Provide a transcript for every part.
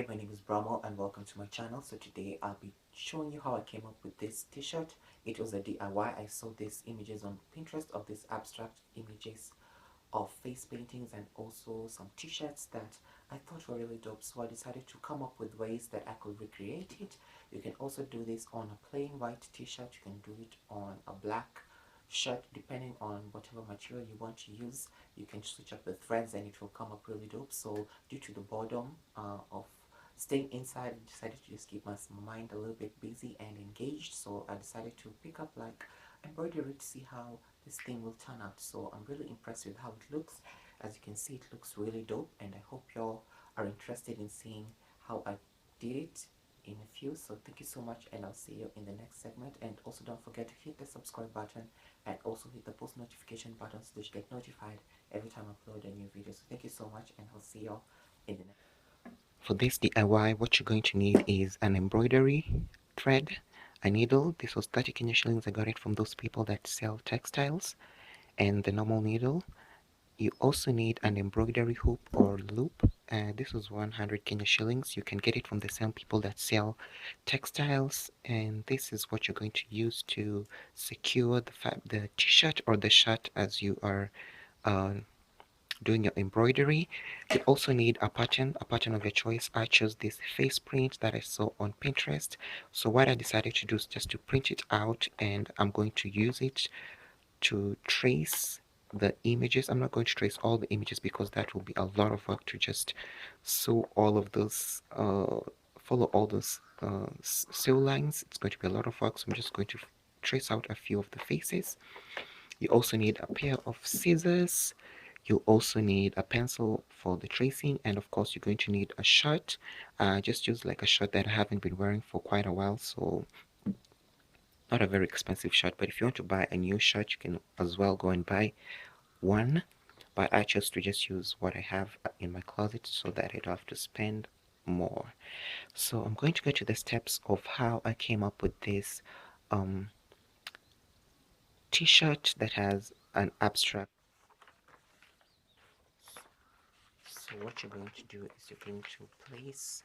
my name is Bramo and welcome to my channel. So today I'll be showing you how I came up with this t-shirt. It was a DIY. I saw these images on Pinterest of these abstract images of face paintings and also some t-shirts that I thought were really dope, so I decided to come up with ways that I could recreate it. You can also do this on a plain white t-shirt. You can do it on a black shirt, depending on whatever material you want to use. You can switch up the threads and it will come up really dope. So due to the boredom of staying inside, I decided to just keep my mind a little bit busy and engaged, so I decided to pick up like embroidery to see how this thing will turn out. So I'm really impressed with how it looks. As you can see, it looks really dope, and I hope y'all are interested in seeing how I did it in a few. So thank you so much, and I'll see you in the next segment. And also don't forget to hit the subscribe button and also hit the post notification button so that you get notified every time I upload a new video. So thank you so much, and I'll see y'all in the next. For this DIY, what you're going to need is an embroidery thread, a needle. This was 30 Kenya shillings. I got it from those people that sell textiles, and the normal needle. You also need an embroidery hoop or loop. This was 100 Kenya shillings. You can get it from the same people that sell textiles, and this is what you're going to use to secure the t-shirt or the shirt as you are doing your embroidery. You also need a pattern of your choice. I chose this face print that I saw on Pinterest. So what I decided to do is just to print it out, and I'm going to use it to trace the images. I'm not going to trace all the images because that will be a lot of work to just sew all of those, follow all those sew lines. It's going to be a lot of work, so I'm just going to trace out a few of the faces. You also need a pair of scissors. You also need a pencil for the tracing, and of course you're going to need a shirt. Just use like a shirt that I haven't been wearing for quite a while, so not a very expensive shirt, but if you want to buy a new shirt, you can as well go and buy one. But I chose to just use what I have in my closet so that I don't have to spend more. So I'm going to go to the steps of how I came up with this t-shirt that has an abstract. So what you're going to do is you're going to place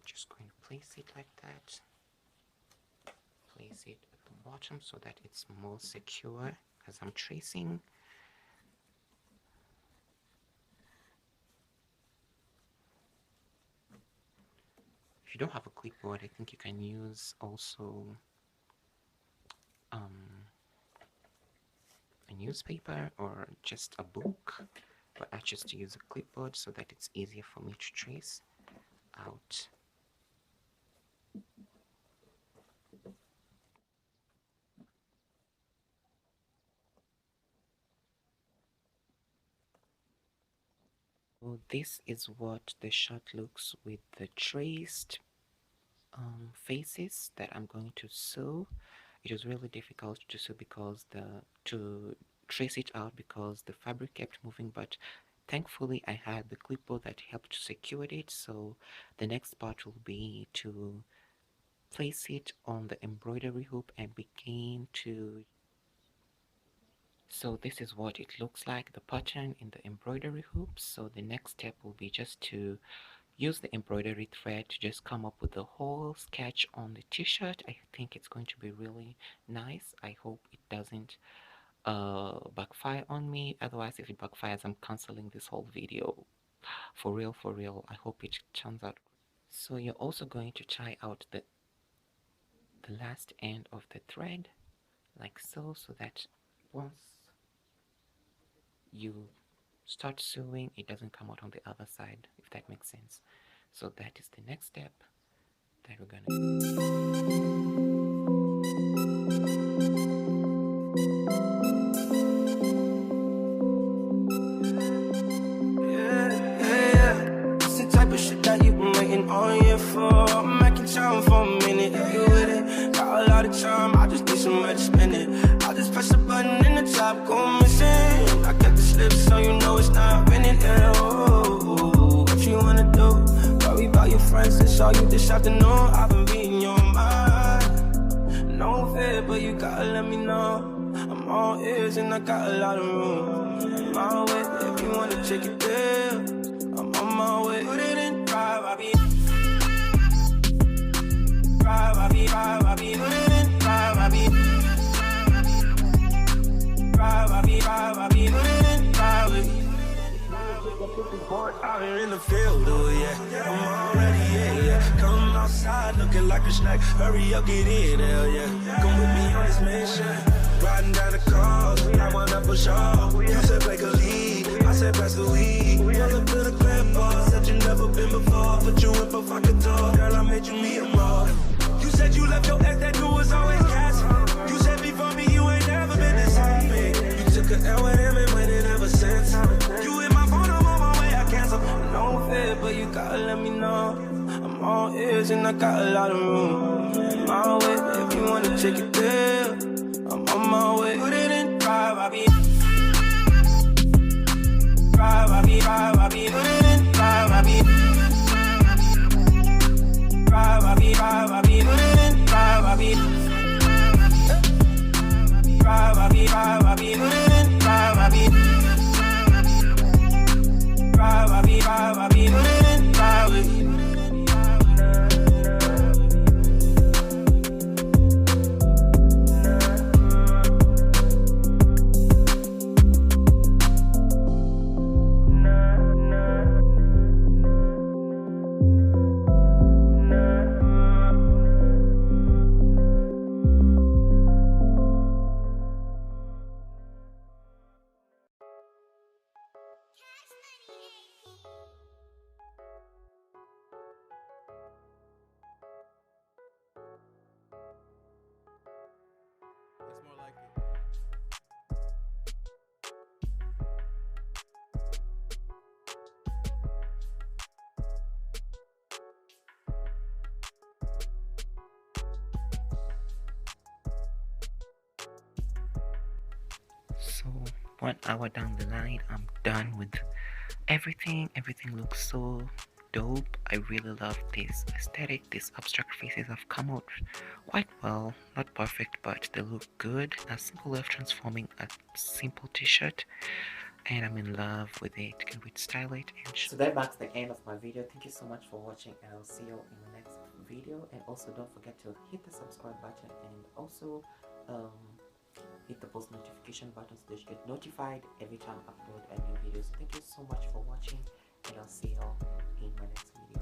just going to place it like that. Place it at the bottom so that it's more secure as I'm tracing. If you don't have a clipboard, I think you can use also a newspaper or just a book, but I choose to use a clipboard so that it's easier for me to trace out. So this is what the shirt looks with the traced faces that I'm going to sew. It was really difficult to sew because to trace it out because the fabric kept moving, but thankfully I had the clipboard that helped to secure it. So the next part will be to place it on the embroidery hoop and begin to. So this is what it looks like, the pattern in the embroidery hoop. So the next step will be just to use the embroidery thread to just come up with the whole sketch on the t-shirt. I think it's going to be really nice. I hope it doesn't backfire on me. Otherwise, if it backfires, I'm canceling this whole video. For real, I hope it turns out. So you're also going to tie out the last end of the thread like so that once you start sewing, it doesn't come out on the other side, if that makes sense. So that is the next step that we're gonna It's the type of shit that you've been waiting on you for. I'm making time for a minute. If you with it, got a lot of time, I just need somewhere to spend it. I'll just press a button in the top, go missing. I got the slip so you know it's not rented. Yeah, what you wanna do? Worry about your friends and saw you this afternoon. I've been reading your mind. No fear, but you gotta let me know. I'm all ears and I got a lot of room. My way, if you wanna check it there, I'm on my way. Put it in drive, I be drive, I be drive, I be put it in drive, I be drive, I be drive, I be put it in drive. Out here in the field, oh yeah, I'm already, yeah. Come outside looking like a snack. Hurry up, get in, hell yeah. Come with me on this mission. Riding down the coast, I want up for sure. You said play a lead, I said pass the weed. Pull up to the club bar, said you never been before. Put you in before I could talk, girl, I made you meet them all. You said you left your ex, that dude was always gas. You said before me, you ain't never been the same thing. You took an L with him and went in ever since. You in my phone, I'm on my way, I cancel. No fear, but you gotta let me know. I'm all ears and I got a lot of room. My way, if you wanna check it there, I'm on my way. Put it in drive, I be drive, I be drive, I be put it in drive, I be drive, I be drive, I be put it in drive, I be drive, I be drive, I be put it in drive, I be drive, I be drive, I be put it in drive. So 1 hour down the line, I'm done with everything. Everything looks so dope. I really love this aesthetic. These abstract faces have come out quite well, not perfect, but they look good. A simple way of transforming a simple t-shirt, and I'm in love with it. Can we style it? And so that marks the end of my video. Thank you so much for watching, and I'll see you in the next video. And also don't forget to hit the subscribe button, and also hit the post notification button so that you get notified every time I upload a new video. So thank you so much for watching, and I'll see you all in my next video.